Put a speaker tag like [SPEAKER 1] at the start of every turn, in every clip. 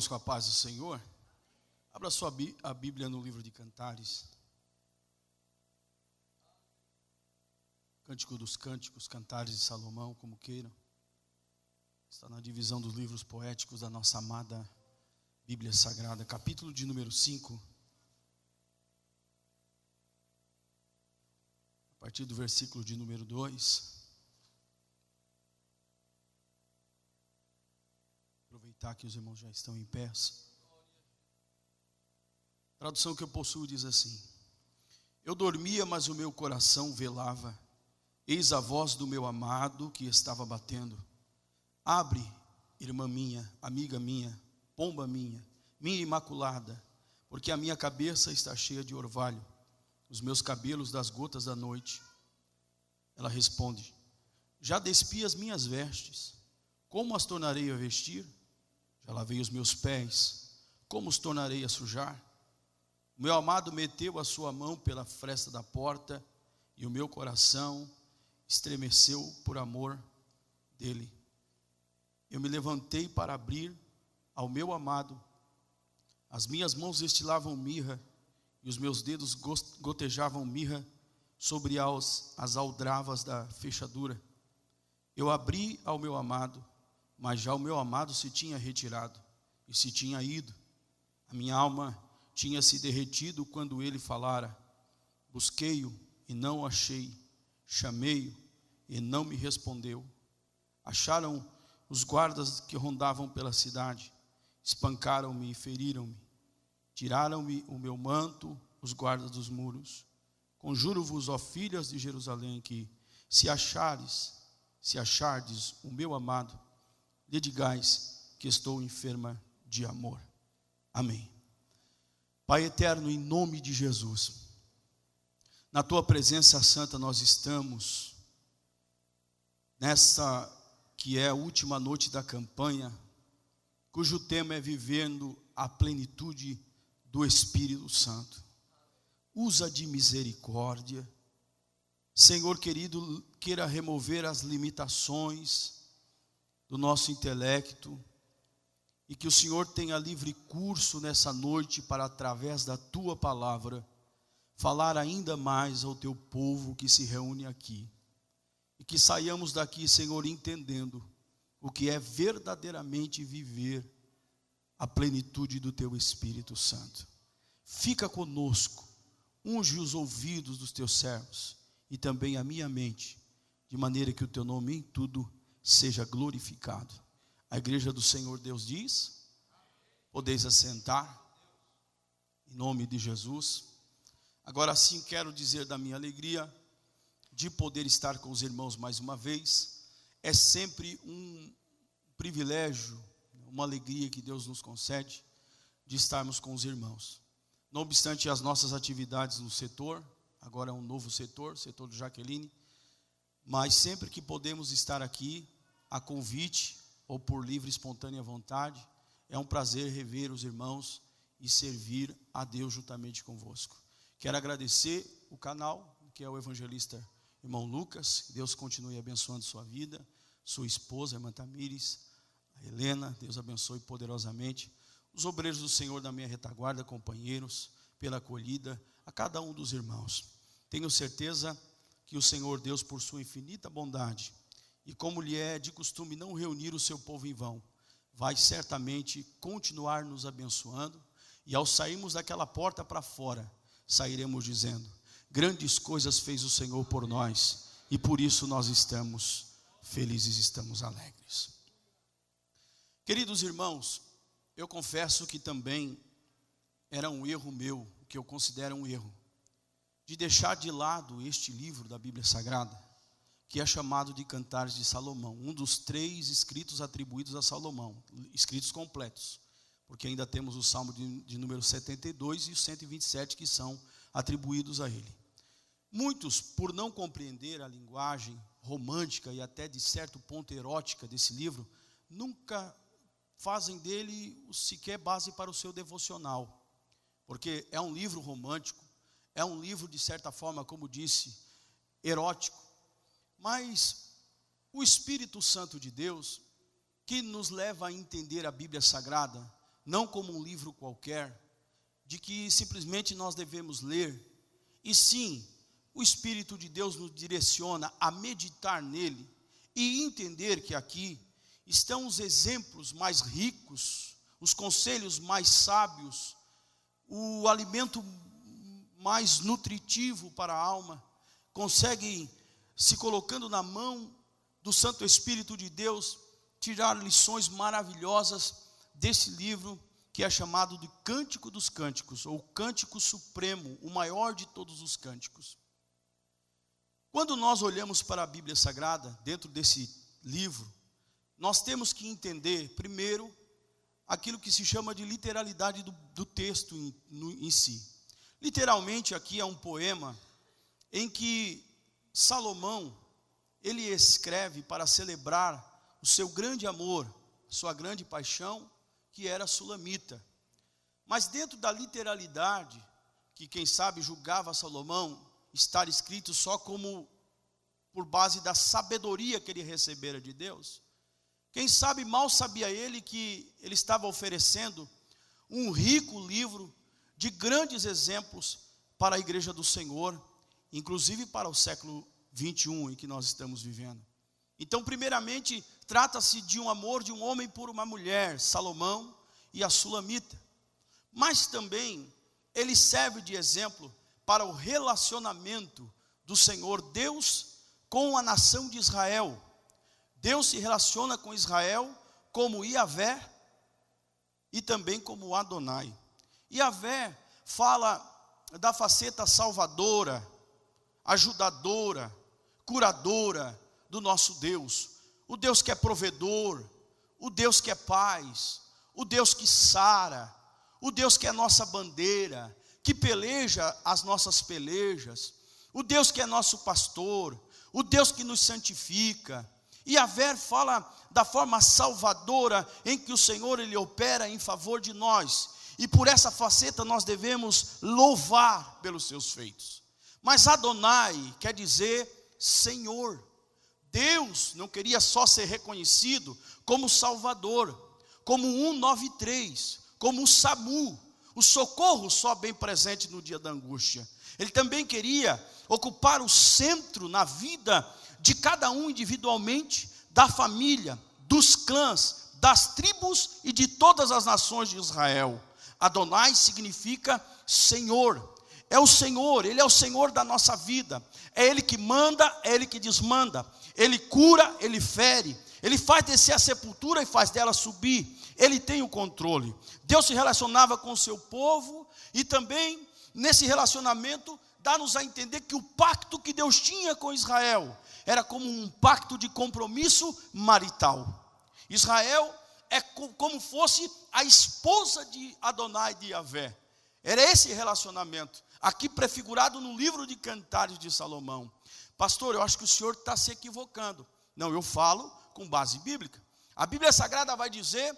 [SPEAKER 1] Irmãos, com a paz do Senhor, abra a Bíblia no livro de Cantares. Cântico dos Cânticos, Cantares de Salomão, como queiram. Está na divisão dos livros poéticos da nossa amada Bíblia Sagrada, capítulo de número 5. A partir do versículo de número 2. Aproveitar que os irmãos já estão em pé. A tradução que eu possuo diz assim: Eu dormia, mas o meu coração velava. Eis a voz do meu amado que estava batendo. Abre, irmã minha, amiga minha, pomba minha imaculada, porque a minha cabeça está cheia de orvalho, os meus cabelos das gotas da noite. Ela responde: Já despi as minhas vestes, como as tornarei a vestir? Já lavei os meus pés, como os tornarei a sujar? O meu amado meteu a sua mão pela fresta da porta, e o meu coração estremeceu por amor dele. Eu me levantei para abrir ao meu amado. As minhas mãos destilavam mirra, e os meus dedos gotejavam mirra sobre as aldravas da fechadura. Eu abri ao meu amado, mas já o meu amado se tinha retirado e se tinha ido. A minha alma tinha se derretido quando ele falara. Busquei-o e não o achei. Chamei-o e não me respondeu. Acharam os guardas que rondavam pela cidade. Espancaram-me e feriram-me. Tiraram-me o meu manto, os guardas dos muros. Conjuro-vos, ó filhas de Jerusalém, que se achardes o meu amado, lhe digais que estou enferma de amor. Amém. Pai eterno, em nome de Jesus, na tua presença santa nós estamos, nessa que é a última noite da campanha, cujo tema é vivendo a plenitude do Espírito Santo. Usa de misericórdia, Senhor querido, queira remover as limitações do nosso intelecto, e que o Senhor tenha livre curso nessa noite para, através da tua palavra, falar ainda mais ao teu povo que se reúne aqui, e que saiamos daqui, Senhor, entendendo o que é verdadeiramente viver a plenitude do teu Espírito Santo. Fica conosco, unge os ouvidos dos teus servos e também a minha mente, de maneira que o teu nome em tudo seja glorificado. A igreja do Senhor Deus diz: podeis assentar, em nome de Jesus. Agora sim quero dizer da minha alegria de poder estar com os irmãos mais uma vez. É sempre um privilégio, uma alegria que Deus nos concede de estarmos com os irmãos. Não obstante as nossas atividades no setor, agora é um novo setor do Jaqueline, mas sempre que podemos estar aqui, a convite ou por livre e espontânea vontade, é um prazer rever os irmãos e servir a Deus juntamente convosco. Quero agradecer o canal, que é o evangelista irmão Lucas, que Deus continue abençoando sua vida, sua esposa, a irmã Tamires, a Helena, Deus abençoe poderosamente, os obreiros do Senhor da minha retaguarda, companheiros, pela acolhida, a cada um dos irmãos. Tenho certeza que o Senhor Deus, por sua infinita bondade, e como lhe é de costume não reunir o seu povo em vão, vai certamente continuar nos abençoando, e ao sairmos daquela porta para fora, sairemos dizendo: grandes coisas fez o Senhor por nós, e por isso nós estamos felizes, estamos alegres. Queridos irmãos, eu confesso que também era um erro meu, que eu considero um erro, de deixar de lado este livro da Bíblia Sagrada, que é chamado de Cantares de Salomão, um dos 3 escritos atribuídos a Salomão, escritos completos, porque ainda temos o Salmo de número 72 e o 127 que são atribuídos a ele. Muitos, por não compreender a linguagem romântica e até de certo ponto erótica desse livro, nunca fazem dele sequer base para o seu devocional, porque é um livro romântico, é um livro de certa forma, como disse, erótico, mas o Espírito Santo de Deus, que nos leva a entender a Bíblia Sagrada, não como um livro qualquer, de que simplesmente nós devemos ler, e sim, o Espírito de Deus nos direciona a meditar nele e entender que aqui estão os exemplos mais ricos, os conselhos mais sábios, o alimento mais nutritivo para a alma, conseguem, se colocando na mão do Santo Espírito de Deus, tirar lições maravilhosas desse livro que é chamado de Cântico dos Cânticos, ou Cântico Supremo, o maior de todos os cânticos. Quando nós olhamos para a Bíblia Sagrada, dentro desse livro, nós temos que entender, primeiro, aquilo que se chama de literalidade do texto em si. Literalmente, aqui é um poema em que Salomão, ele escreve para celebrar o seu grande amor, sua grande paixão, que era a Sulamita. Mas dentro da literalidade, que quem sabe julgava Salomão estar escrito só como por base da sabedoria que ele recebera de Deus, quem sabe mal sabia ele que ele estava oferecendo um rico livro de grandes exemplos para a igreja do Senhor, inclusive para o século 21 em que nós estamos vivendo. Então, primeiramente, trata-se de um amor de um homem por uma mulher, Salomão e a Sulamita. Mas também ele serve de exemplo para o relacionamento do Senhor Deus com a nação de Israel. Deus se relaciona com Israel como Iavé e também como Adonai. Iavé fala da faceta salvadora, ajudadora, curadora do nosso Deus. O Deus que é provedor, o Deus que é paz, o Deus que sara, o Deus que é nossa bandeira, que peleja as nossas pelejas, o Deus que é nosso pastor, o Deus que nos santifica. E Iavé fala da forma salvadora em que o Senhor ele opera em favor de nós, e por essa faceta nós devemos louvar pelos seus feitos. Mas Adonai quer dizer Senhor. Deus não queria só ser reconhecido como Salvador, como 193, como o SAMU, o socorro só bem presente no dia da angústia. Ele também queria ocupar o centro na vida de cada um individualmente, da família, dos clãs, das tribos e de todas as nações de Israel. Adonai significa Senhor. É o Senhor, Ele é o Senhor da nossa vida. É Ele que manda, é Ele que desmanda. Ele cura, Ele fere. Ele faz descer a sepultura e faz dela subir. Ele tem o controle. Deus se relacionava com o seu povo e também nesse relacionamento dá-nos a entender que o pacto que Deus tinha com Israel era como um pacto de compromisso marital. Israel é como fosse a esposa de Adonai, de Iavé. Era esse relacionamento, aqui prefigurado no livro de Cantares de Salomão. Pastor, eu acho que o senhor está se equivocando. Não, eu falo com base bíblica. A Bíblia Sagrada vai dizer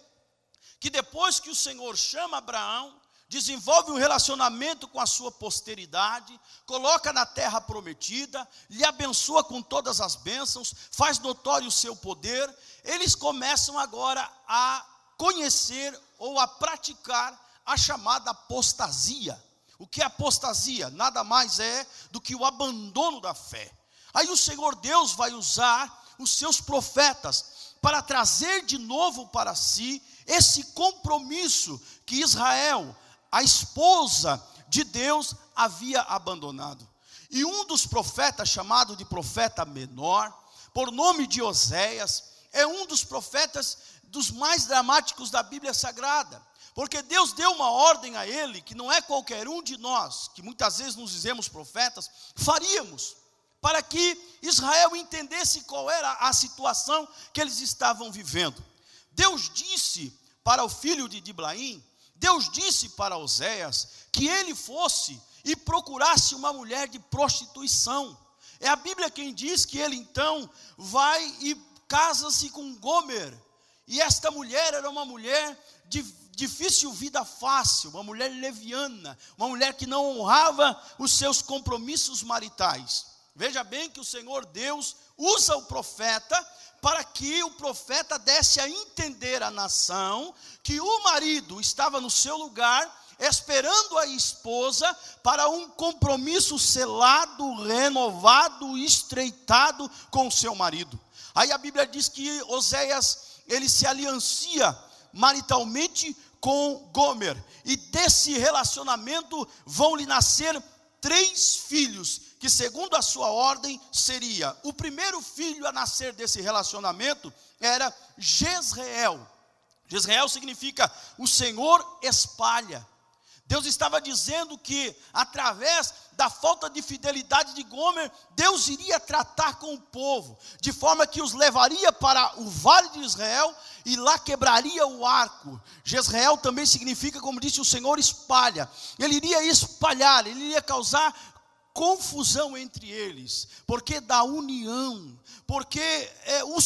[SPEAKER 1] que depois que o Senhor chama Abraão, desenvolve um relacionamento com a sua posteridade, coloca na terra prometida, lhe abençoa com todas as bênçãos, faz notório o seu poder, eles começam agora a conhecer ou a praticar a chamada apostasia. O que é apostasia? Nada mais é do que o abandono da fé. Aí o Senhor Deus vai usar os seus profetas para trazer de novo para si esse compromisso que Israel, a esposa de Deus, havia abandonado. E um dos profetas, chamado de profeta menor, por nome de Oséias, é um dos profetas dos mais dramáticos da Bíblia Sagrada, porque Deus deu uma ordem a ele, que não é qualquer um de nós, que muitas vezes nos dizemos profetas, faríamos, para que Israel entendesse qual era a situação que eles estavam vivendo. Deus disse para o filho de Diblaim, Deus disse para Oséias, que ele fosse e procurasse uma mulher de prostituição. É a Bíblia quem diz que ele então vai e casa-se com Gomer, e esta mulher era uma mulher de difícil vida fácil, uma mulher leviana, uma mulher que não honrava os seus compromissos maritais. Veja bem que o Senhor Deus usa o profeta para que o profeta desse a entender à nação que o marido estava no seu lugar, esperando a esposa para um compromisso selado, renovado, estreitado com o seu marido. Aí a Bíblia diz que Oséias, ele se aliancia maritalmente com Gomer, e desse relacionamento vão lhe nascer 3 filhos, que segundo a sua ordem seria, o primeiro filho a nascer desse relacionamento era Jezreel. Jezreel significa o Senhor espalha. Deus estava dizendo que através da falta de fidelidade de Gomer, Deus iria tratar com o povo, de forma que os levaria para o vale de Israel e lá quebraria o arco. Jezreel também significa, como disse, o Senhor espalha. Ele iria espalhar, ele iria causar confusão entre eles, porque da união, porque o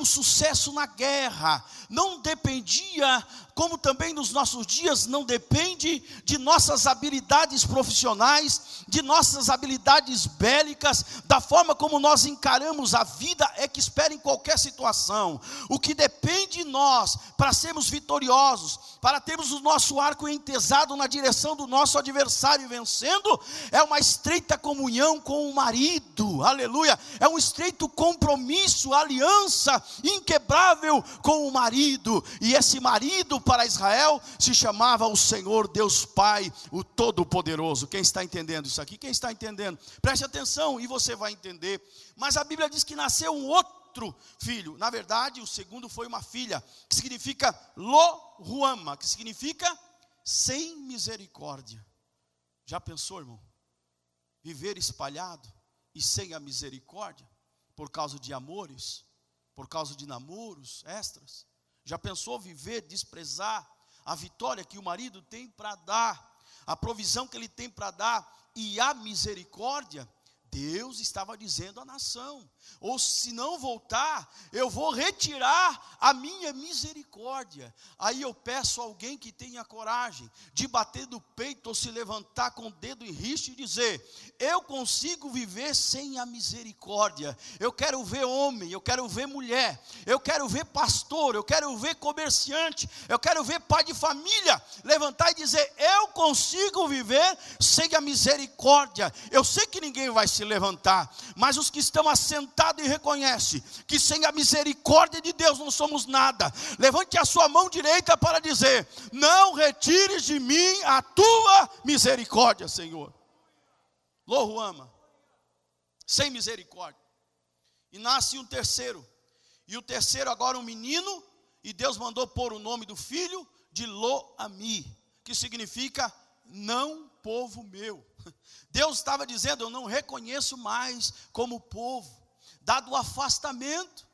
[SPEAKER 1] sucesso na guerra não dependia, como também nos nossos dias não depende de nossas habilidades profissionais, de nossas habilidades bélicas, da forma como nós encaramos a vida é que espera em qualquer situação. O que depende de nós para sermos vitoriosos, para termos o nosso arco entesado na direção do nosso adversário vencendo, é uma estreita comunhão com o marido, aleluia, é um estreito compromisso, aliança inquebrável com o marido, e esse marido para Israel se chamava o Senhor Deus Pai, o Todo-Poderoso. Quem está entendendo isso aqui? Quem está entendendo? Preste atenção e você vai entender. Mas a Bíblia diz que nasceu um outro filho, na verdade o segundo foi uma filha, que significa Lo-Ruama, que significa sem misericórdia. Já pensou, irmão? Viver espalhado e sem a misericórdia, por causa de amores, por causa de namoros extras. Já pensou viver, desprezar a vitória que o marido tem para dar, a provisão que ele tem para dar e a misericórdia? Deus estava dizendo à nação, ou se não voltar, eu vou retirar a minha misericórdia. Aí eu peço a alguém que tenha coragem de bater no peito ou se levantar com o dedo em riste e dizer: eu consigo viver sem a misericórdia. Eu quero ver homem, eu quero ver mulher, eu quero ver pastor, eu quero ver comerciante, eu quero ver pai de família levantar e dizer: eu consigo viver sem a misericórdia. Eu sei que ninguém vai se levantar, mas os que estão assentados e reconhecem que sem a misericórdia de Deus não somos nada, levante a sua mão direita para dizer: não retires de mim a tua misericórdia, Senhor. Lo-Ruama, sem misericórdia. E nasce um terceiro, e o terceiro agora um menino, e Deus mandou pôr o nome do filho de Lo-Ami, que significa não povo meu. Deus estava dizendo: eu não reconheço mais como povo, dado o afastamento,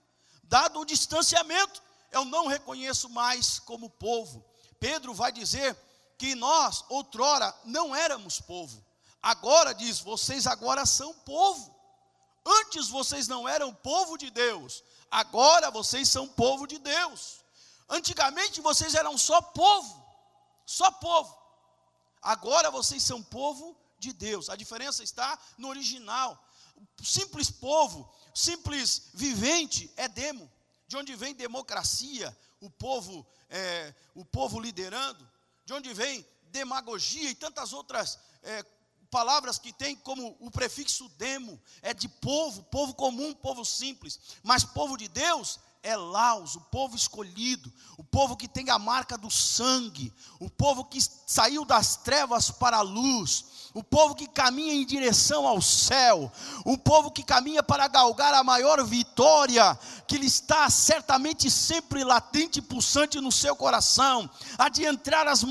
[SPEAKER 1] dado o distanciamento, eu não reconheço mais como povo. Pedro vai dizer que nós outrora não éramos povo, agora diz: vocês agora são povo. Antes vocês não eram povo de Deus, agora vocês são povo de Deus. Antigamente vocês eram só povo, agora vocês são povo de Deus. A diferença está no original. O simples povo, simples vivente é demo, de onde vem democracia, o povo liderando, de onde vem demagogia e tantas outras palavras que tem como o prefixo demo, é de povo comum, povo simples. Mas povo de Deus é Laos, o povo escolhido, o povo que tem a marca do sangue, o povo que saiu das trevas para a luz, o povo que caminha em direção ao céu, o povo que caminha para galgar a maior vitória, que lhe está certamente sempre latente e pulsante no seu coração, a de entrar às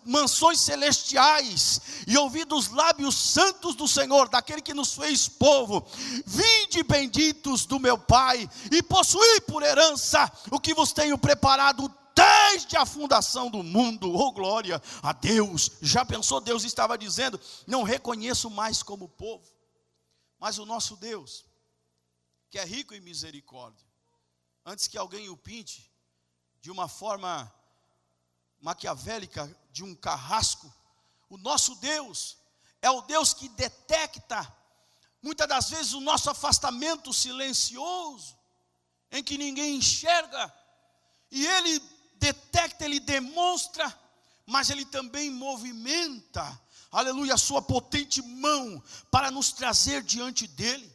[SPEAKER 1] mansões celestiais e ouvir dos lábios santos do Senhor, daquele que nos fez povo: vinde benditos do meu Pai, e possuí por herança o que vos tenho preparado desde a fundação do mundo. Oh, glória a Deus. Já pensou? Deus estava dizendo: não reconheço mais como povo. Mas o nosso Deus, que é rico em misericórdia, antes que alguém o pinte de uma forma maquiavélica, de um carrasco, o nosso Deus é o Deus que detecta muitas das vezes o nosso afastamento silencioso, em que ninguém enxerga, e Ele detecta, Ele demonstra, mas Ele também movimenta, aleluia, a sua potente mão para nos trazer diante dEle.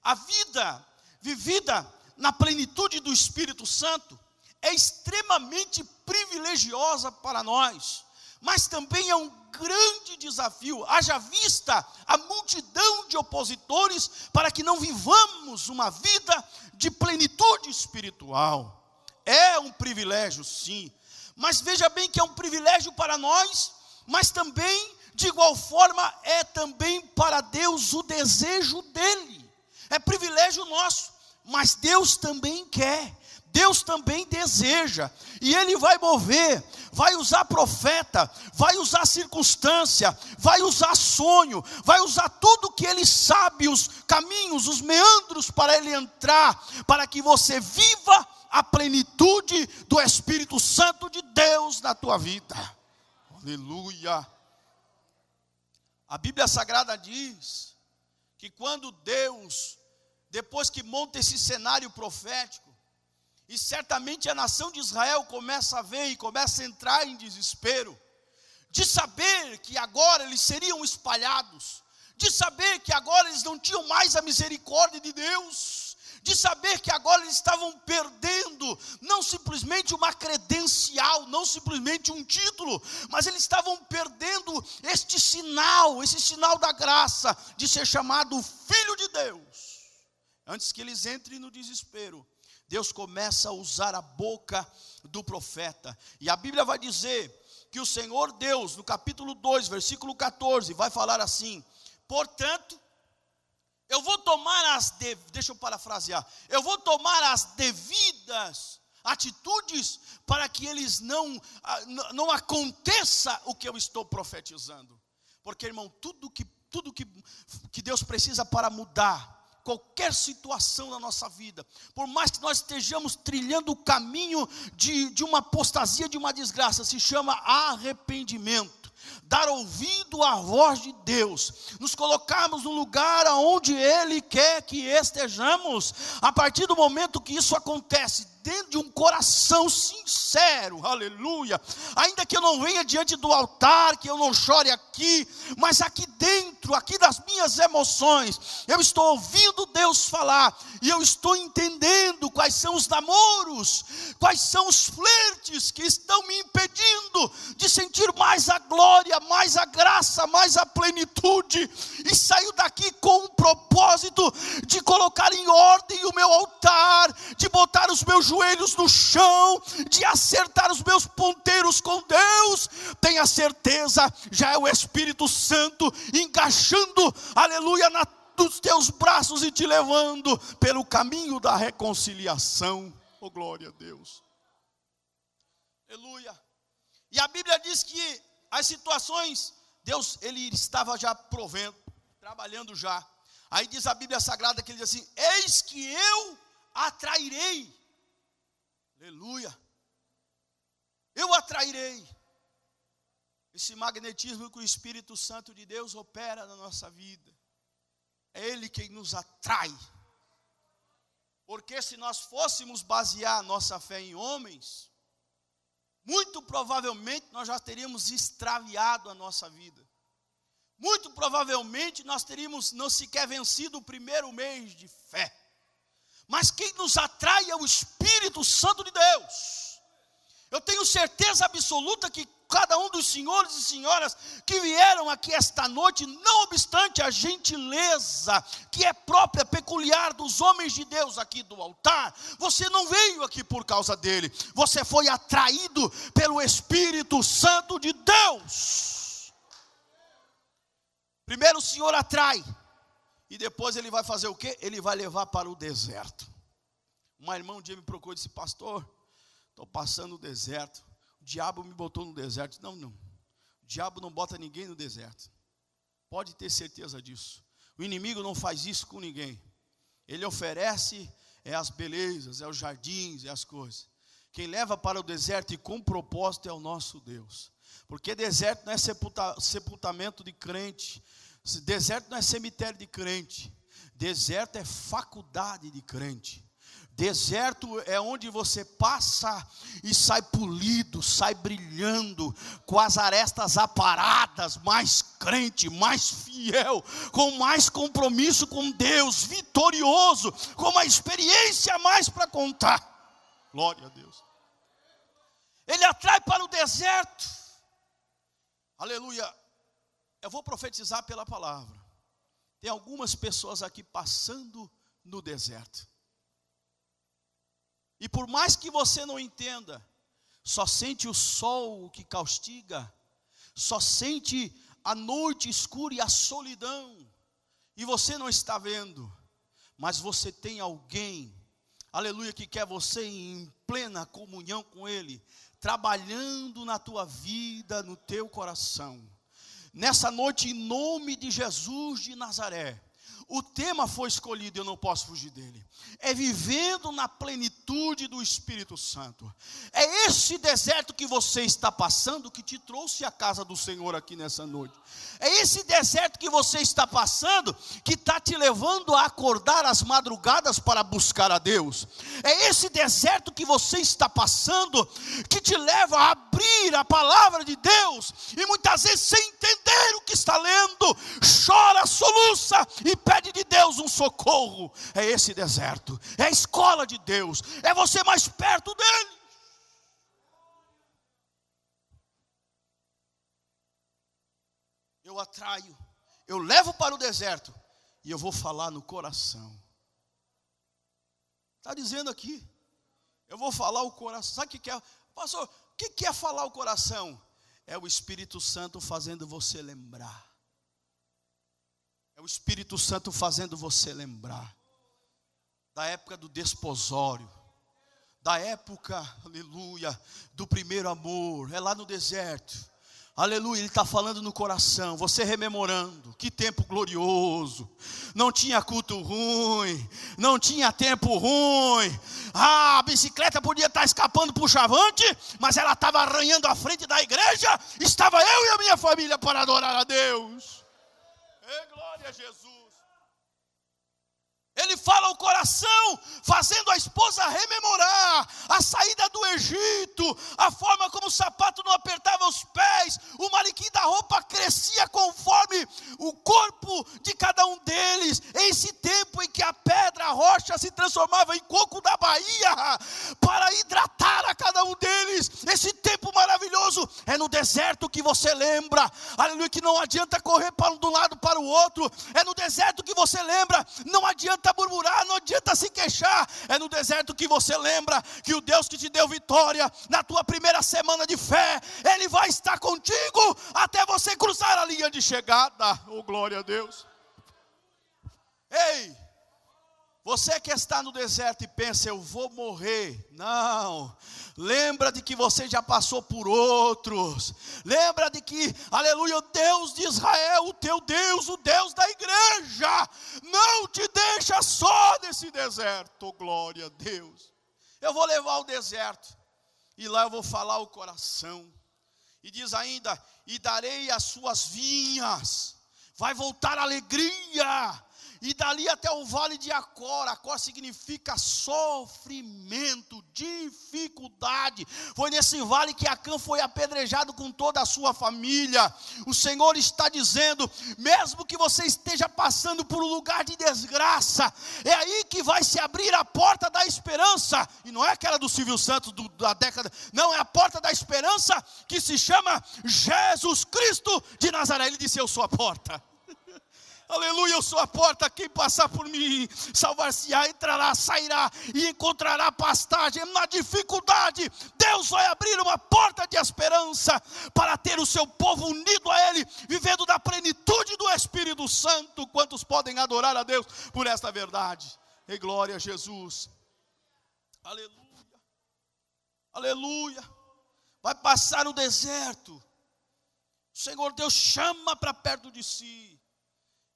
[SPEAKER 1] A vida vivida na plenitude do Espírito Santo é extremamente privilegiosa para nós, mas também é um grande desafio, haja vista a multidão de opositores, para que não vivamos uma vida de plenitude espiritual. É um privilégio, sim, mas veja bem que é um privilégio para nós, mas também, de igual forma, é também para Deus o desejo dEle. É privilégio nosso, mas Deus também quer, Deus também deseja, e Ele vai mover, vai usar profeta, vai usar circunstância, vai usar sonho, vai usar tudo que Ele sabe, os caminhos, os meandros para Ele entrar, para que você viva a plenitude do Espírito Santo de Deus na tua vida. Aleluia. A Bíblia Sagrada diz que quando Deus, depois que monta esse cenário profético, e certamente a nação de Israel começa a ver e começa a entrar em desespero, de saber que agora eles seriam espalhados, de saber que agora eles não tinham mais a misericórdia de Deus, de saber que agora eles estavam perdendo, não simplesmente uma credencial, não simplesmente um título, mas eles estavam perdendo esse sinal da graça, de ser chamado Filho de Deus. Antes que eles entrem no desespero, Deus começa a usar a boca do profeta, e a Bíblia vai dizer que o Senhor Deus, no capítulo 2, versículo 14, vai falar assim: portanto, eu vou tomar deixa eu parafrasear, eu vou tomar as devidas atitudes para que eles não aconteça o que eu estou profetizando. Porque, irmão, tudo que Deus precisa para mudar qualquer situação na nossa vida, por mais que nós estejamos trilhando o caminho de uma apostasia, de uma desgraça, se chama arrependimento. Dar ouvido à voz de Deus, nos colocarmos no lugar onde Ele quer que estejamos. A partir do momento que isso acontece, dentro de um coração sincero, aleluia, ainda que eu não venha diante do altar, que eu não chore aqui, mas aqui dentro, aqui das minhas emoções, eu estou ouvindo Deus falar, e eu estou entendendo quais são os namoros, quais são os flertes que estão me impedindo de sentir mais a glória, mais a graça, mais a plenitude, e saio daqui com um propósito de colocar em ordem o meu altar, de botar os meus joelhos no chão, de acertar os meus ponteiros com Deus. Tenha certeza, já é o Espírito Santo encaixando, aleluia, nos teus braços e te levando pelo caminho da reconciliação. Oh, glória a Deus, aleluia. E a Bíblia diz que as situações, Deus, Ele estava já provendo, trabalhando já. Aí diz a Bíblia Sagrada que Ele diz assim: eis que eu atrairei, aleluia, eu atrairei. Esse magnetismo que o Espírito Santo de Deus opera na nossa vida, é Ele quem nos atrai. Porque se nós fôssemos basear a nossa fé em homens, muito provavelmente nós já teríamos extraviado a nossa vida. Muito provavelmente nós teríamos não sequer vencido o primeiro mês de fé. Mas quem nos atrai é o Espírito Santo de Deus. Eu tenho certeza absoluta que cada um dos senhores e senhoras que vieram aqui esta noite, não obstante a gentileza que é própria, peculiar dos homens de Deus aqui do altar, você não veio aqui por causa dele, você foi atraído pelo Espírito Santo de Deus. Primeiro o Senhor atrai, e depois Ele vai fazer o quê? Ele vai levar para o deserto. Uma irmã um dia me procurou e disse: pastor, estou passando o deserto, o diabo me botou no deserto. Não, o diabo não bota ninguém no deserto, pode ter certeza disso. O inimigo não faz isso com ninguém. Ele oferece as belezas, os jardins, as coisas. Quem leva para o deserto e com propósito é o nosso Deus. Porque deserto não é sepultamento de crente, Deserto não é cemitério de crente. Deserto é faculdade de crente. Deserto é onde você passa e sai polido, sai brilhando, com as arestas aparadas, mais crente, mais fiel, com mais compromisso com Deus, vitorioso, com uma experiência a mais para contar. Glória a Deus. Ele atrai para o deserto. Aleluia. Eu vou profetizar pela palavra. Tem algumas pessoas aqui passando no deserto. E por mais que você não entenda, só sente o sol que castiga, só sente a noite escura e a solidão, e você não está vendo, mas você tem alguém, aleluia, que quer você em plena comunhão com Ele, trabalhando na tua vida, no teu coração. Nessa noite, em nome de Jesus de Nazaré, o tema foi escolhido, eu não posso fugir dele. É vivendo na plenitude do Espírito Santo. É esse deserto que você está passando que te trouxe à casa do Senhor aqui nessa noite. É esse deserto que você está passando que está te levando a acordar às madrugadas para buscar a Deus. É esse deserto que você está passando que te leva a abrir a palavra de Deus e muitas vezes sem entender o que está lendo, chora, soluça e pede de Deus um socorro. É esse deserto, é a escola de Deus, é você mais perto dele. Eu atraio, eu levo para o deserto e eu vou falar no coração. Está dizendo aqui, eu vou falar o coração. Sabe o que é? Pastor, o que é falar o coração? É o Espírito Santo fazendo você lembrar. É o Espírito Santo fazendo você lembrar da época do desposório, da época, aleluia, do primeiro amor. É lá no deserto. Aleluia, ele está falando no coração, você rememorando, que tempo glorioso, não tinha culto ruim, não tinha tempo ruim, a bicicleta podia estar escapando para o chavante, mas ela estava arranhando a frente da igreja, estava eu e a minha família para adorar a Deus. Glória a Jesus. Ele fala o coração, fazendo a esposa rememorar a saída do Egito, a forma como o sapato não apertava os pés, o manequim da roupa crescia conforme o corpo de cada um deles. Esse tempo em que a pedra, a rocha se transformava em coco da Bahia, para hidratar a cada um deles. Esse tempo maravilhoso é no deserto que você lembra, aleluia, que não adianta correr de um lado para o outro. É no deserto que você lembra, não adianta murmurar, não adianta se queixar. É no deserto que você lembra que o Deus que te deu vitória na tua primeira semana de fé, Ele vai estar contigo até você cruzar a linha de chegada. Oh, glória a Deus. Ei, você que está no deserto e pensa, eu vou morrer. Não, lembra de que você já passou por outros. Lembra de que, aleluia, o Deus de Israel, o teu Deus, o Deus da igreja, não te deixa só nesse deserto. Glória a Deus. Eu vou levar o deserto e lá eu vou falar o coração. E diz ainda, e darei as suas vinhas, vai voltar a alegria. E dali até o vale de Acor. Acor significa sofrimento, dificuldade. Foi nesse vale que Acã foi apedrejado com toda a sua família. O Senhor está dizendo, mesmo que você esteja passando por um lugar de desgraça, é aí que vai se abrir a porta da esperança. E não é aquela do Silvio Santos da década, não, é a porta da esperança que se chama Jesus Cristo de Nazaré. Ele disse, eu sou a porta. Aleluia, eu sou a porta, quem passar por mim salvar-se-á, entrará, sairá e encontrará pastagem. Na dificuldade, Deus vai abrir uma porta de esperança para ter o seu povo unido a Ele, vivendo da plenitude do Espírito Santo. Quantos podem adorar a Deus por esta verdade? E glória a Jesus. Aleluia, aleluia. Vai passar o deserto, o Senhor Deus chama para perto de si.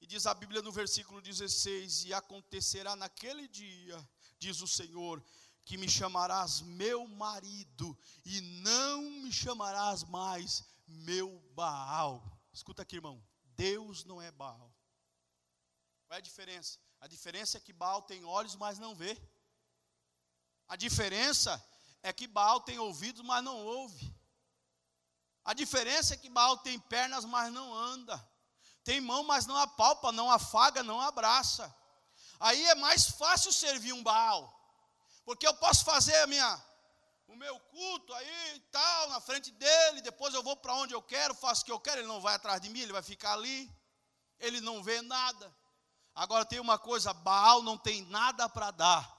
[SPEAKER 1] E diz a Bíblia no versículo 16, e acontecerá naquele dia, diz o Senhor, que me chamarás meu marido, e não me chamarás mais meu Baal. Escuta aqui, irmão, Deus não é Baal. Qual é a diferença? A diferença é que Baal tem olhos, mas não vê. A diferença é que Baal tem ouvidos, mas não ouve. A diferença é que Baal tem pernas, mas não anda. Tem mão, mas não apalpa, não afaga, não abraça. Aí é mais fácil servir um Baal, porque eu posso fazer o meu culto aí e tal, na frente dele, depois eu vou para onde eu quero, faço o que eu quero, ele não vai atrás de mim, ele vai ficar ali, ele não vê nada. Agora tem uma coisa, Baal não tem nada para dar.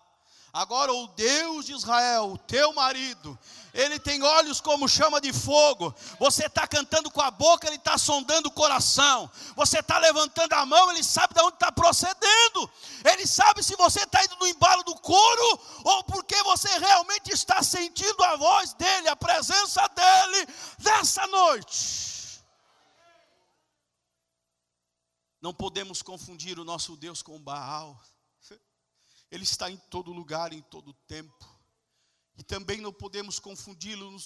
[SPEAKER 1] Agora o Deus de Israel, o teu marido, ele tem olhos como chama de fogo. Você está cantando com a boca, ele está sondando o coração. Você está levantando a mão, ele sabe de onde está procedendo. Ele sabe se você está indo no embalo do coro, ou porque você realmente está sentindo a voz dele, a presença dele, nessa noite. Não podemos confundir o nosso Deus com Baal. Ele está em todo lugar, em todo tempo. E também não podemos confundi-lo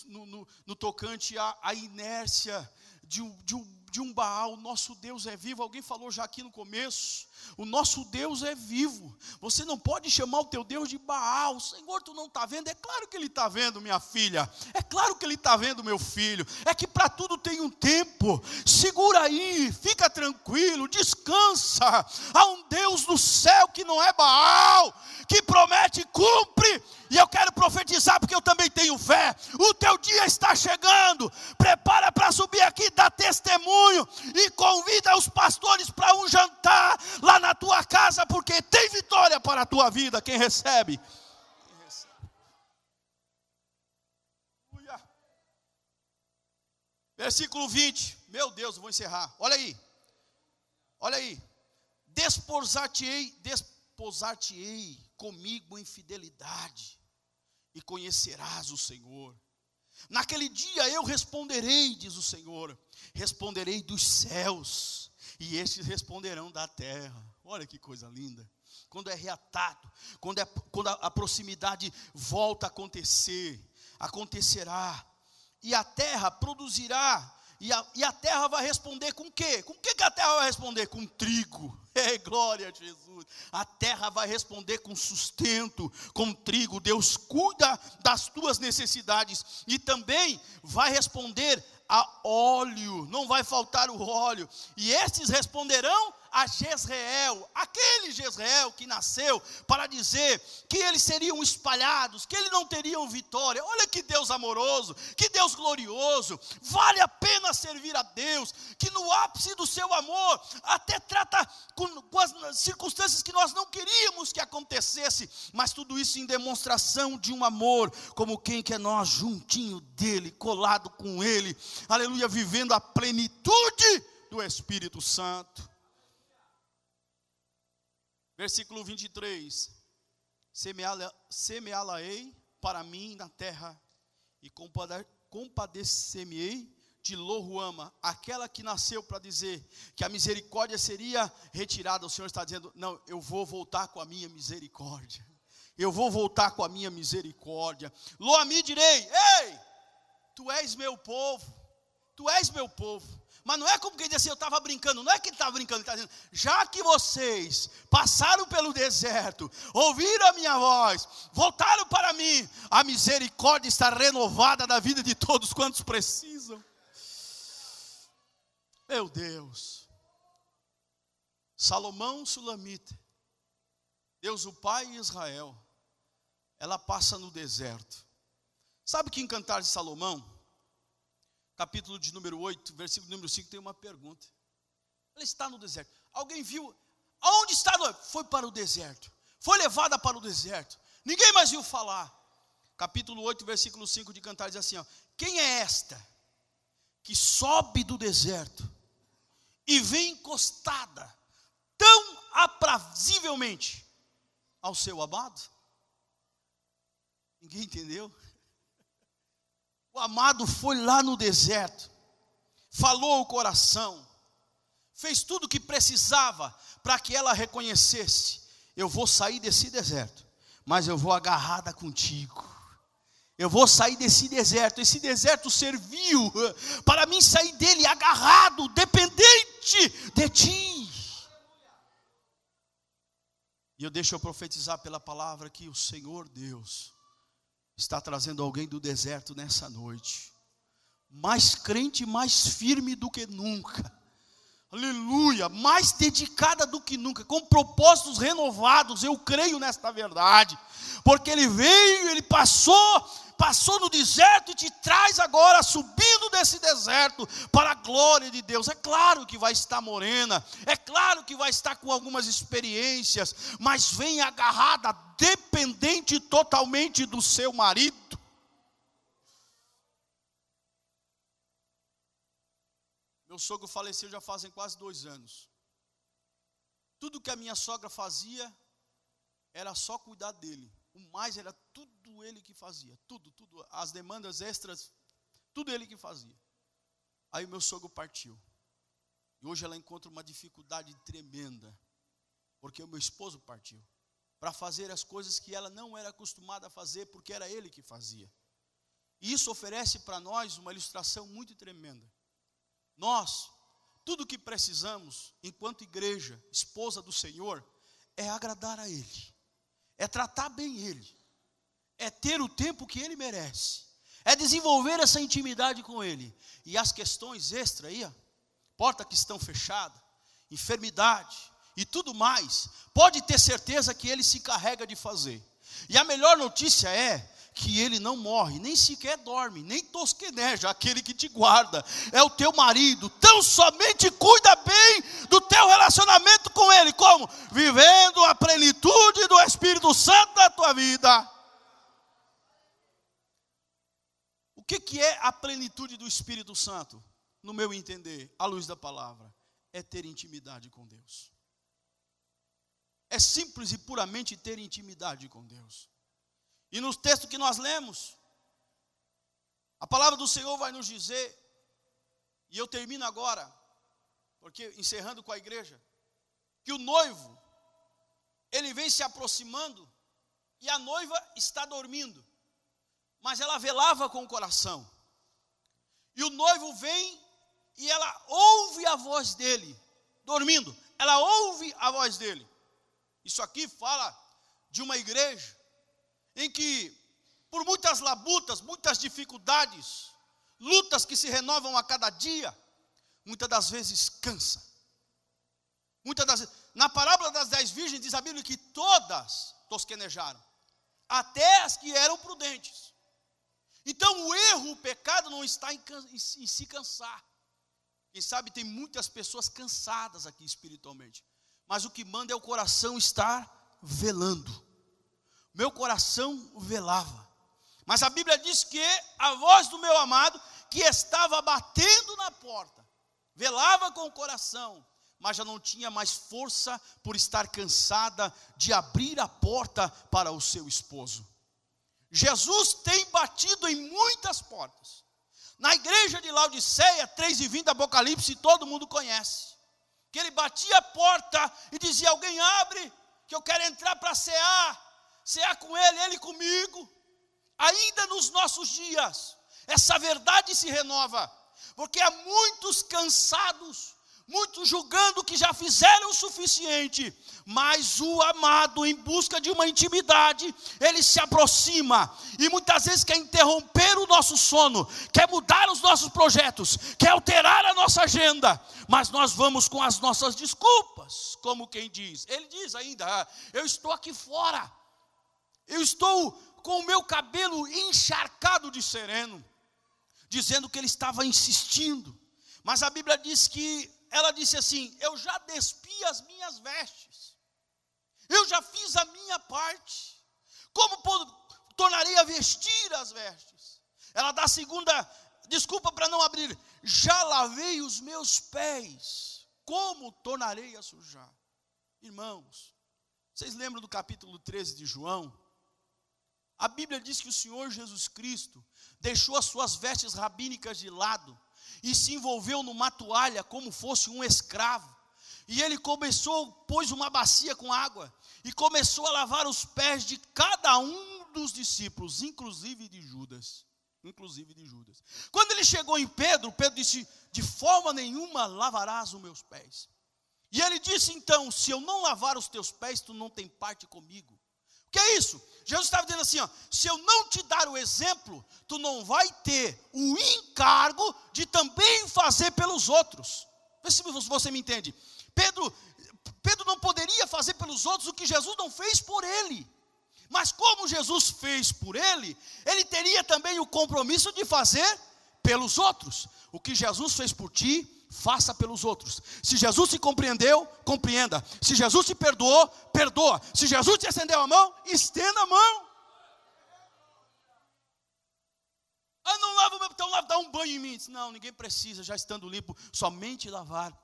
[SPEAKER 1] no tocante à inércia de um Baal. O nosso Deus é vivo. Alguém falou já aqui no começo. O nosso Deus é vivo. Você não pode chamar o teu Deus de Baal. Senhor, tu não está vendo? É claro que Ele está vendo, minha filha. É claro que Ele está vendo, meu filho. É que para tudo tem um tempo. Segura aí, fica tranquilo, descansa. Há um Deus do céu que não é Baal, que promete e cumpre. E eu quero profetizar porque eu também tenho fé. O teu dia está chegando. Prepara para subir aqui, dá testemunho e convida os pastores para um jantar lá na tua casa, porque tem vitória para a tua vida. Quem recebe? Versículo 20. Meu Deus, eu vou encerrar. Olha aí. Olha aí. Desposar-te-ei comigo em fidelidade, e conhecerás o Senhor. Naquele dia eu responderei, diz o Senhor, responderei dos céus, e estes responderão da terra. Olha que coisa linda. Quando é reatado, quando a proximidade volta a acontecer, acontecerá, e a terra produzirá, e a terra vai responder com o quê? Com o que a terra vai responder? Com trigo. Glória a Jesus. A terra vai responder com sustento, com trigo. Deus cuida das tuas necessidades. E também vai responder a óleo. Não vai faltar o óleo. E estes responderão a Jezreel, aquele Jezreel que nasceu para dizer que eles seriam espalhados, que eles não teriam vitória. Olha que Deus amoroso, que Deus glorioso. Vale a pena servir a Deus, que no ápice do seu amor até trata com as circunstâncias que nós não queríamos que acontecesse, mas tudo isso em demonstração de um amor, como quem quer nós juntinho dele, colado com ele, aleluia, vivendo a plenitude do Espírito Santo. Versículo 23, semeá-la-ei para mim na terra, e compadecer-me-ei de Lo-ruama, aquela que nasceu para dizer que a misericórdia seria retirada. O Senhor está dizendo, não, eu vou voltar com a minha misericórdia, eu vou voltar com a minha misericórdia. Lo-ami direi, ei, tu és meu povo, tu és meu povo. Mas não é como quem diz assim, eu estava brincando. Não é que ele estava brincando, ele está dizendo, já que vocês passaram pelo deserto, ouviram a minha voz, voltaram para mim, a misericórdia está renovada na vida de todos quantos precisam. Meu Deus. Salomão Sulamita, Deus o Pai e Israel, ela passa no deserto. Sabe que em Cantar de Salomão, capítulo de número 8, versículo número 5, tem uma pergunta. Ela está no deserto. Alguém viu? Aonde está? Foi para o deserto. Foi levada para o deserto. Ninguém mais viu falar. Capítulo 8, versículo 5 de Cantar diz assim, ó, quem é esta que sobe do deserto e vem encostada tão aprazivelmente ao seu amado? Ninguém entendeu? O amado foi lá no deserto, falou o coração, fez tudo o que precisava para que ela reconhecesse, eu vou sair desse deserto, mas eu vou agarrada contigo, Eu vou sair desse deserto. Esse deserto serviu para mim sair dele agarrado, dependente de ti. E deixo eu profetizar pela palavra que o Senhor Deus está trazendo alguém do deserto nessa noite, mais crente, mais firme do que nunca, aleluia, mais dedicada do que nunca, com propósitos renovados. Eu creio nesta verdade, porque ele veio, ele passou no deserto e te traz agora subindo desse deserto para a glória de Deus. É claro que vai estar morena, é claro que vai estar com algumas experiências, mas vem agarrada, dependente totalmente do seu marido. Meu sogro faleceu já fazem quase 2 anos. Tudo que a minha sogra fazia era só cuidar dele. O mais era tudo ele que fazia, tudo, as demandas extras, tudo ele que fazia. Aí o meu sogro partiu. E hoje ela encontra uma dificuldade tremenda, porque o meu esposo partiu, para fazer as coisas que ela não era acostumada a fazer, porque era ele que fazia. E isso oferece para nós uma ilustração muito tremenda. Nós, tudo que precisamos, enquanto igreja, esposa do Senhor, é agradar a Ele, é tratar bem Ele, é ter o tempo que Ele merece, é desenvolver essa intimidade com Ele. E as questões extras aí, porta que estão fechadas, enfermidade e tudo mais, pode ter certeza que Ele se carrega de fazer. E a melhor notícia é que Ele não morre, nem sequer dorme, nem tosqueneja. Aquele que te guarda é o teu marido. Tão somente cuida bem do teu relacionamento com Ele. Como? Vivendo a plenitude do Espírito Santo na tua vida. O que é a plenitude do Espírito Santo? No meu entender, à luz da palavra, é ter intimidade com Deus. É simples e puramente ter intimidade com Deus. E no texto que nós lemos, a palavra do Senhor vai nos dizer, e eu termino agora, porque encerrando com a igreja, que o noivo, ele vem se aproximando, e a noiva está dormindo, mas ela velava com o coração. E o noivo vem, e ela ouve a voz dele, dormindo, ela ouve a voz dele. Isso aqui fala de uma igreja, em que, por muitas labutas, muitas dificuldades, lutas que se renovam a cada dia, muitas das vezes cansa. Na parábola das 10 virgens diz a Bíblia que todas tosquenejaram, até as que eram prudentes. Então o erro, o pecado não está em se cansar. Quem sabe tem muitas pessoas cansadas aqui espiritualmente, mas o que manda é o coração estar velando. Meu coração velava, mas a Bíblia diz que a voz do meu amado, que estava batendo na porta, velava com o coração, mas já não tinha mais força por estar cansada de abrir a porta para o seu esposo. Jesus tem batido em muitas portas. Na igreja de Laodiceia, 3:20 Apocalipse, todo mundo conhece, que ele batia a porta e dizia: alguém abre, que eu quero entrar para cear com ele comigo. Ainda nos nossos dias, essa verdade se renova, porque há muitos cansados, muitos julgando que já fizeram o suficiente, mas o amado, em busca de uma intimidade, ele se aproxima, e muitas vezes quer interromper o nosso sono, quer mudar os nossos projetos, quer alterar a nossa agenda, mas nós vamos com as nossas desculpas, como quem diz. Ele diz ainda: eu estou aqui fora, eu estou com o meu cabelo encharcado de sereno, dizendo que ele estava insistindo. Mas a Bíblia diz que ela disse assim: eu já despi as minhas vestes, eu já fiz a minha parte, como tornarei a vestir as vestes? Ela dá a segunda desculpa para não abrir: já lavei os meus pés, como tornarei a sujar? Irmãos, vocês lembram do capítulo 13 de João? A Bíblia diz que o Senhor Jesus Cristo deixou as suas vestes rabínicas de lado e se envolveu numa toalha como fosse um escravo. E ele pôs uma bacia com água e começou a lavar os pés de cada um dos discípulos, inclusive de Judas. Quando ele chegou em Pedro, Pedro disse: de forma nenhuma lavarás os meus pés. E ele disse então: se eu não lavar os teus pés, tu não tem parte comigo. O que é isso? Jesus estava dizendo assim, ó, se eu não te dar o exemplo, tu não vai ter o encargo de também fazer pelos outros. Vê se você me entende. Pedro não poderia fazer pelos outros o que Jesus não fez por ele. Mas como Jesus fez por ele, ele teria também o compromisso de fazer pelos outros. O que Jesus fez por ti, faça pelos outros. Se Jesus te compreendeu, compreenda. Se Jesus te perdoou, perdoa. Se Jesus te estendeu a mão, estenda a mão. Ah, não lava o meu, então dá um banho em mim. Não, ninguém precisa, já estando limpo, somente lavar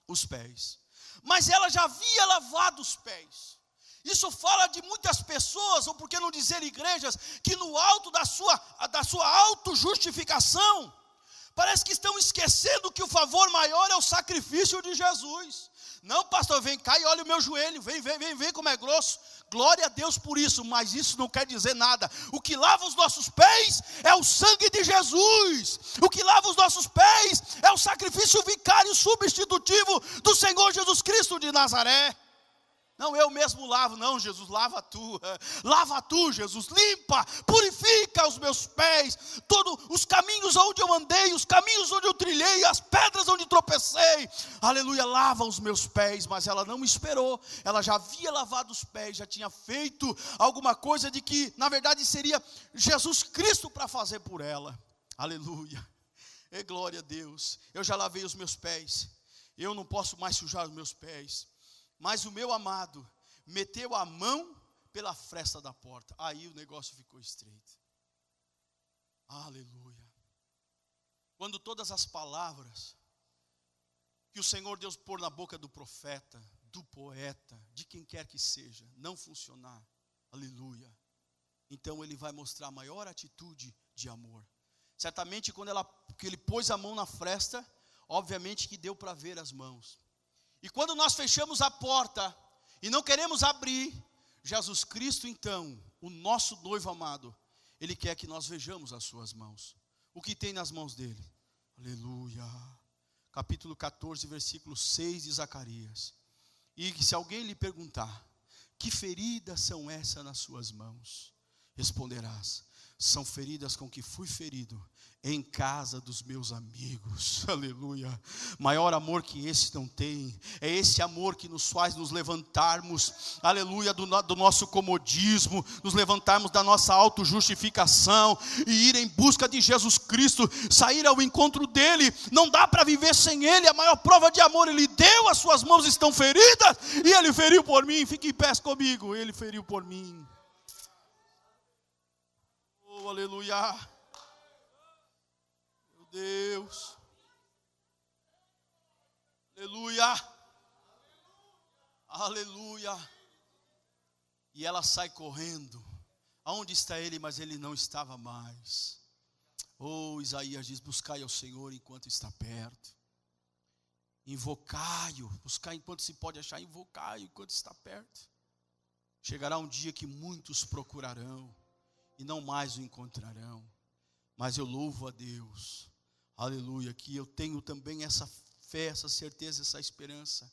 [SPEAKER 1] os pés. Mas ela já havia lavado os pés. Isso fala de muitas pessoas, ou por que não dizer igrejas, que no alto da sua autojustificação, parece que estão esquecendo que o favor maior é o sacrifício de Jesus. Não, pastor, vem cá e olha o meu joelho, vem como é grosso. Glória a Deus por isso, mas isso não quer dizer nada. O que lava os nossos pés é o sangue de Jesus. O que lava os nossos pés é o sacrifício vicário substitutivo do Senhor Jesus Cristo de Nazaré. Não, eu mesmo lavo. Não, Jesus, lava tu, Jesus, limpa, purifica os meus pés, todos os caminhos onde eu andei, os caminhos onde eu trilhei, as pedras onde tropecei, aleluia, lava os meus pés. Mas ela não esperou, ela já havia lavado os pés, já tinha feito alguma coisa de que na verdade seria Jesus Cristo para fazer por ela, aleluia, e glória a Deus. Eu já lavei os meus pés, eu não posso mais sujar os meus pés. Mas o meu amado meteu a mão pela fresta da porta. Aí o negócio ficou estreito. Aleluia. Quando todas as palavras que o Senhor Deus pôr na boca do profeta, do poeta, de quem quer que seja, não funcionar, aleluia, então ele vai mostrar a maior atitude de amor. Certamente quando ele pôs a mão na fresta, obviamente que deu para ver as mãos. E quando nós fechamos a porta e não queremos abrir, Jesus Cristo então, o nosso noivo amado, Ele quer que nós vejamos as suas mãos. O que tem nas mãos dele? Aleluia. Capítulo 14, versículo 6 de Zacarias. E se alguém lhe perguntar, que feridas são essas nas suas mãos? Responderás, são feridas com que fui ferido em casa dos meus amigos. Aleluia. Maior amor que esse não tem. É esse amor que nos faz nos levantarmos, aleluia, do nosso comodismo, nos levantarmos da nossa autojustificação e ir em busca de Jesus Cristo, sair ao encontro dele. Não dá para viver sem ele. A maior prova de amor, ele deu, as suas mãos estão feridas e ele feriu por mim. Fique em pé comigo, ele feriu por mim. Oh, aleluia. Meu Deus. Aleluia. Aleluia. E ela sai correndo. Aonde está ele? Mas ele não estava mais. Oh, Isaías diz, buscai ao Senhor enquanto está perto. Invocai-o. Buscar enquanto se pode achar. Invocai-o enquanto está perto. Chegará um dia que muitos procurarão e não mais o encontrarão. Mas eu louvo a Deus, aleluia, que eu tenho também essa fé, essa certeza, essa esperança,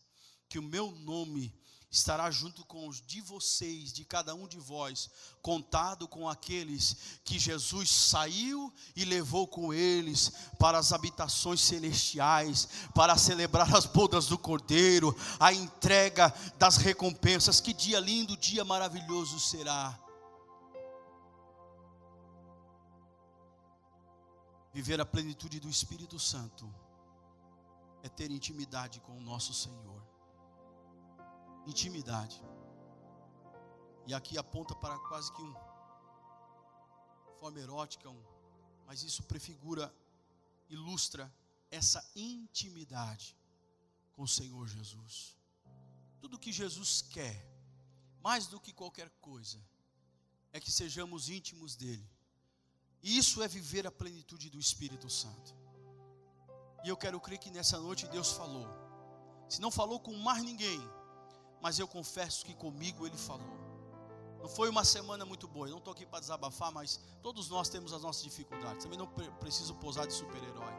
[SPEAKER 1] que o meu nome estará junto com os de vocês, de cada um de vós, contado com aqueles que Jesus saiu e levou com eles para as habitações celestiais, para celebrar as bodas do Cordeiro, a entrega das recompensas. Que dia lindo, dia maravilhoso será. Viver a plenitude do Espírito Santo é ter intimidade com o nosso Senhor. Intimidade. E aqui aponta para quase que forma erótica, mas isso prefigura, ilustra essa intimidade com o Senhor Jesus. Tudo que Jesus quer, mais do que qualquer coisa, é que sejamos íntimos dele. E isso é viver a plenitude do Espírito Santo. E eu quero crer que nessa noite Deus falou. Se não falou com mais ninguém, mas eu confesso que comigo Ele falou. Não foi uma semana muito boa. Eu não estou aqui para desabafar, mas todos nós temos as nossas dificuldades. Também não preciso posar de super-herói.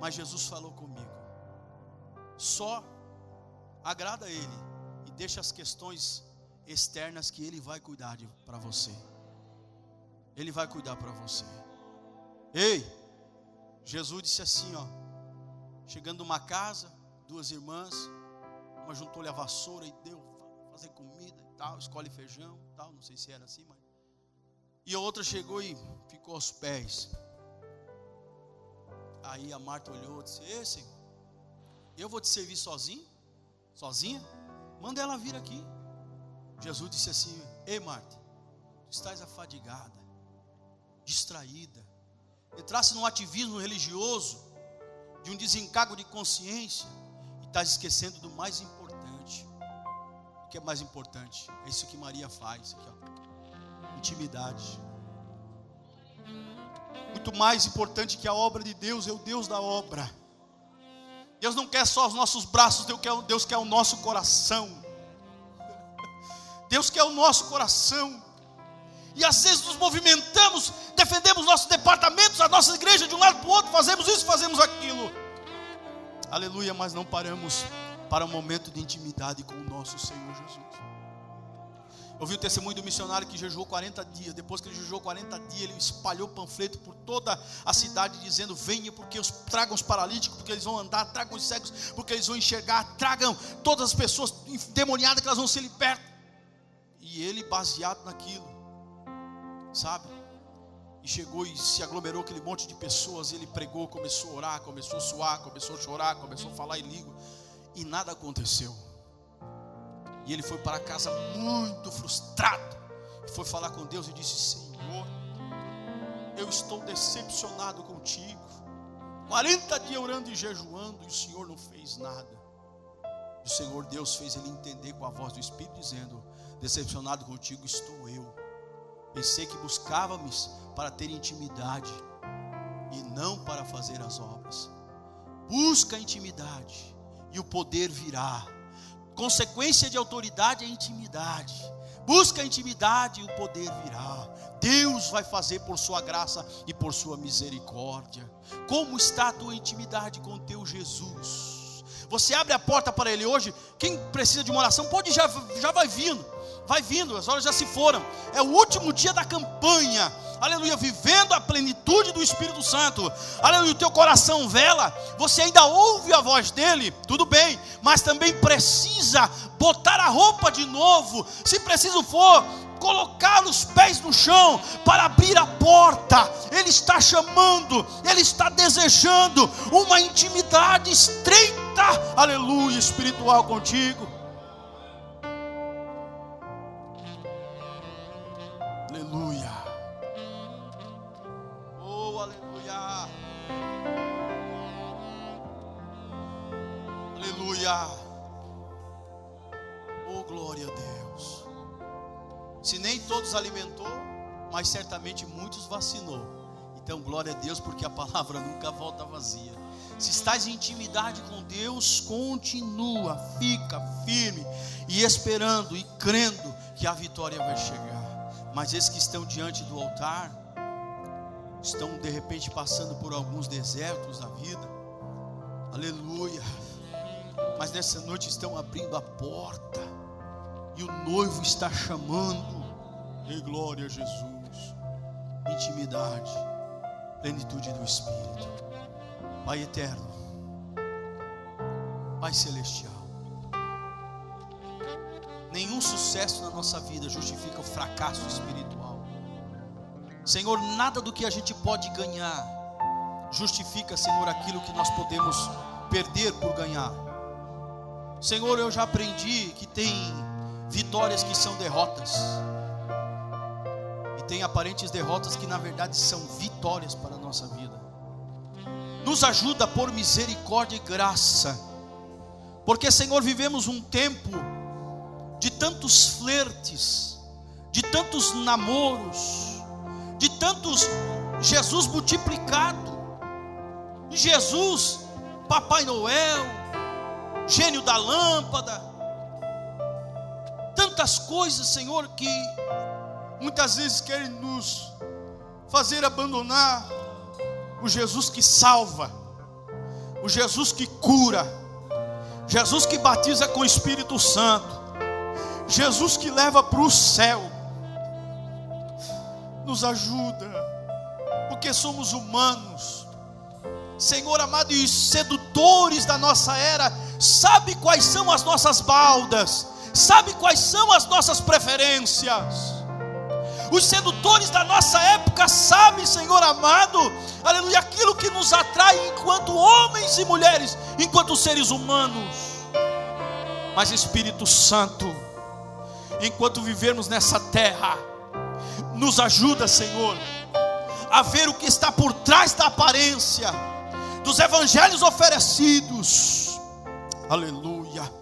[SPEAKER 1] Mas Jesus falou comigo. Só agrada a Ele e deixa as questões externas que Ele vai cuidar para você. Ele vai cuidar para você. Ei, Jesus disse assim, ó, chegando numa casa, 2 irmãs, uma juntou-lhe a vassoura e deu fazer comida e tal, escolhe feijão e tal, não sei se era assim, mas... E a outra chegou e ficou aos pés. Aí a Marta olhou e disse, ei, Senhor, eu vou te servir sozinha? Manda ela vir aqui. Jesus disse assim, ei Marta, tu estás afadigada, distraída, entrasse num ativismo religioso, de um desencargo de consciência, e estás esquecendo do mais importante. O que é mais importante? É isso que Maria faz aqui, ó. Intimidade. Muito mais importante que a obra de Deus é o Deus da obra. Deus não quer só os nossos braços, Deus quer o nosso coração. Deus quer o nosso coração. E às vezes nos movimentamos, defendemos nossos departamentos, a nossa igreja de um lado para o outro, fazemos isso, fazemos aquilo. Aleluia, mas não paramos para um momento de intimidade com o nosso Senhor Jesus. Eu vi o testemunho do missionário que jejuou 40 dias. Depois que ele jejuou 40 dias, ele espalhou panfleto por toda a cidade, dizendo, venha porque tragam os paralíticos, porque eles vão andar, tragam os cegos, porque eles vão enxergar, tragam todas as pessoas endemoniadas, que elas vão ser libertas. E ele, baseado naquilo, sabe, e chegou e se aglomerou aquele monte de pessoas. Ele pregou, começou a orar, começou a suar, começou a chorar, começou a falar em língua, e nada aconteceu. E ele foi para casa muito frustrado, e foi falar com Deus e disse, Senhor, eu estou decepcionado contigo, 40 dias orando e jejuando, e o Senhor não fez nada. E o Senhor Deus fez ele entender com a voz do Espírito, dizendo, decepcionado contigo estou eu. Pensei que buscava-me para ter intimidade e não para fazer as obras. Busca a intimidade e o poder virá. Consequência de autoridade é intimidade. Busca a intimidade e o poder virá. Deus vai fazer por sua graça e por sua misericórdia. Como está a tua intimidade com o teu Jesus? Você abre a porta para Ele hoje. Quem precisa de uma oração pode, já vai vindo. Vai vindo, as horas já se foram. É o último dia da campanha. Aleluia, vivendo a plenitude do Espírito Santo. Aleluia, o teu coração vela. Você ainda ouve a voz dele, tudo bem, mas também precisa botar a roupa de novo. Se preciso for, colocar os pés no chão para abrir a porta. Ele está chamando, ele está desejando uma intimidade estreita, aleluia, espiritual contigo. Aleluia. Oh, aleluia. Aleluia. Oh, glória a Deus. Se nem todos alimentou, mas certamente muitos vacinou. Então glória a Deus, porque a palavra nunca volta vazia. Se estás em intimidade com Deus, continua, fica firme e esperando e crendo que a vitória vai chegar. Mas esses que estão diante do altar estão de repente passando por alguns desertos da vida. Aleluia. Mas nessa noite estão abrindo a porta e o noivo está chamando. E glória a Jesus. Intimidade, plenitude do Espírito. Pai eterno, Pai celestial, nenhum sucesso na nossa vida justifica o fracasso espiritual. Senhor, nada do que a gente pode ganhar justifica, Senhor, aquilo que nós podemos perder por ganhar. Senhor, eu já aprendi que tem vitórias que são derrotas, e tem aparentes derrotas que na verdade são vitórias para a nossa vida. Nos ajuda por misericórdia e graça, porque, Senhor, vivemos um tempo de tantos flertes, de tantos namoros, de tantos Jesus multiplicado, Jesus, Papai Noel, gênio da lâmpada, tantas coisas, Senhor, que muitas vezes querem nos fazer abandonar o Jesus que salva, o Jesus que cura, Jesus que batiza com o Espírito Santo, Jesus que leva para o céu. Nos ajuda, porque somos humanos, Senhor amado, e os sedutores da nossa era sabe quais são as nossas baldas, sabe quais são as nossas preferências. Os sedutores da nossa época sabem, Senhor amado, aleluia, aquilo que nos atrai enquanto homens e mulheres, enquanto seres humanos. Mas Espírito Santo, enquanto vivermos nessa terra, nos ajuda, Senhor, a ver o que está por trás da aparência dos evangelhos oferecidos, aleluia,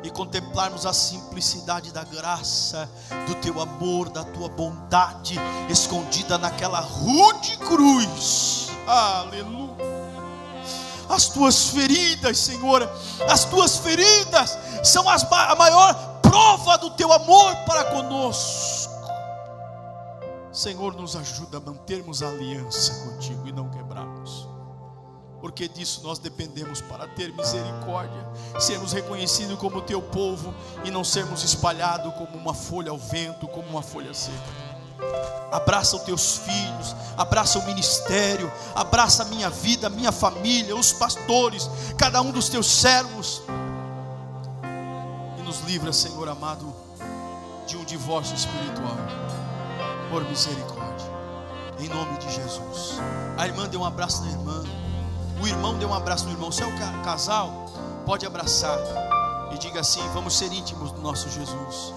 [SPEAKER 1] e contemplarmos a simplicidade da graça, do teu amor, da tua bondade, escondida naquela rude cruz, aleluia. As tuas feridas, Senhor, as tuas feridas são a maior prova do teu amor para conosco. Senhor, nos ajuda a mantermos a aliança contigo e não quebrarmos, porque disso nós dependemos para ter misericórdia, sermos reconhecidos como teu povo e não sermos espalhados como uma folha ao vento, como uma folha seca. Abraça os teus filhos, abraça o ministério, abraça a minha vida, a minha família, os pastores, cada um dos teus servos, e nos livra, Senhor amado, de um divórcio espiritual, por misericórdia, em nome de Jesus. A irmã deu um abraço na irmã, o irmão deu um abraço no irmão. Se é o casal, pode abraçar e diga assim: vamos ser íntimos do nosso Jesus.